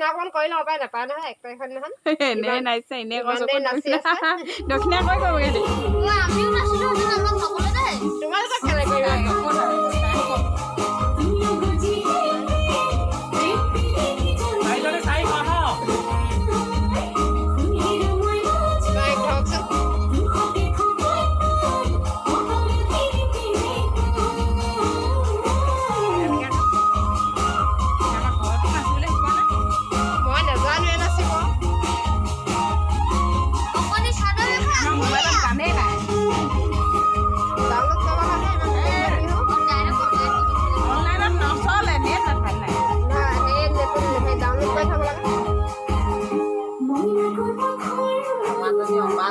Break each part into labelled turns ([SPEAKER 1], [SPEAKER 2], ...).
[SPEAKER 1] অকণমান কৰি লওঁ পাই নাপায় নহয় 1 তাৰিখৰ দিনাখন
[SPEAKER 2] এনে নাইছে এনে কৈছো
[SPEAKER 1] নাচি আছে
[SPEAKER 2] দক্ষিণা কৈ কৰিবগৈ দেই
[SPEAKER 3] আমিও নাচিলো আমাক নকলে দেই
[SPEAKER 1] তোমালোকক কেলে কৰিবা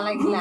[SPEAKER 2] লাগিলা